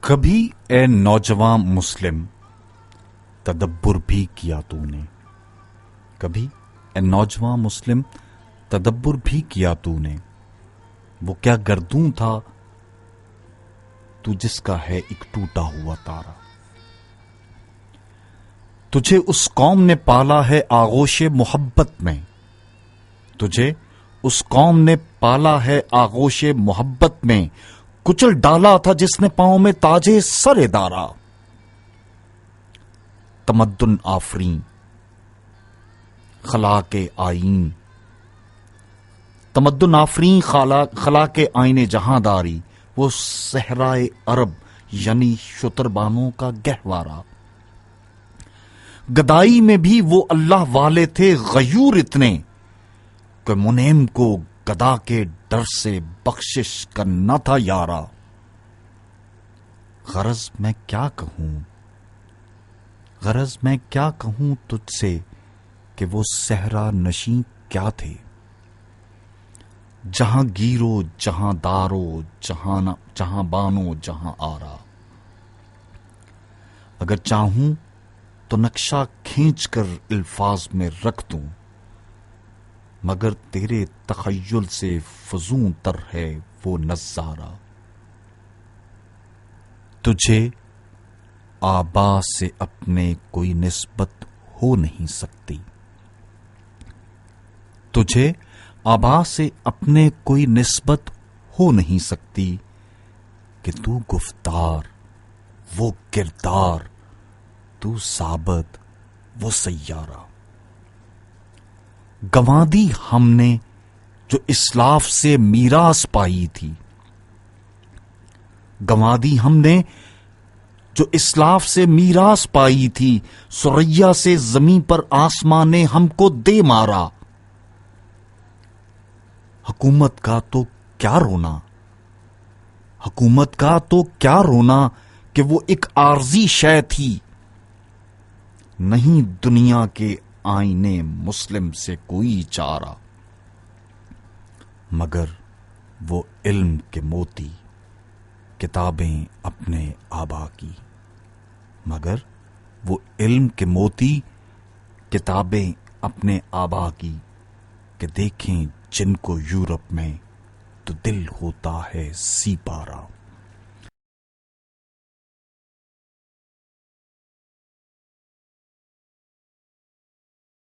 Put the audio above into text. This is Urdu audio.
کبھی اے نوجوان مسلم تدبر بھی کیا تو نے، کبھی اے نوجوان مسلم تدبر بھی کیا تو نے، وہ کیا گردوں تھا تو جس کا ہے ایک ٹوٹا ہوا تارا۔ تجھے اس قوم نے پالا ہے آغوش محبت میں، تجھے اس قوم نے پالا ہے آغوش محبت میں، کچل ڈالا تھا جس نے پاؤں میں تاجے سر دارا۔ تمدن آفرین خلا کے آئین، تمدن آفرین خلا کے آئین جہاں داری، وہ صحرائے عرب یعنی شتربانوں کا گہوارہ۔ گدائی میں بھی وہ اللہ والے تھے غیور اتنے کہ منعم کو گدا کے ڈر سے بخشش کرنا تھا یارا۔ غرض میں کیا کہوں، غرض میں کیا کہوں تجھ سے کہ وہ صحرا نشیں کیا تھے، جہاں گیرو جہاں دارو جہاں بانو جہاں آرا۔ اگر چاہوں تو نقشہ کھینچ کر الفاظ میں رکھ دوں، مگر تیرے تخیل سے فزوں تر ہے وہ نظارہ۔ تجھے آبا سے اپنے کوئی نسبت ہو نہیں سکتی، تجھے آبا سے اپنے کوئی نسبت ہو نہیں سکتی، کہ تو گفتار وہ کردار، تو ثابت وہ سیارہ۔ گنوا دی ہم نے جو اسلاف سے میراث پائی تھی، گنوا دی ہم نے جو اسلاف سے میراث پائی تھی، سریا سے زمین پر آسمان نے ہم کو دے مارا۔ حکومت کا تو کیا رونا، حکومت کا تو کیا رونا کہ وہ ایک عارضی شے تھی، نہیں دنیا کے آئینے مسلم سے کوئی چارہ۔ مگر وہ علم کے موتی کتابیں اپنے آبا کی، مگر وہ علم کے موتی کتابیں اپنے آبا کی، کہ دیکھیں جن کو یورپ میں تو دل ہوتا ہے سی پارا۔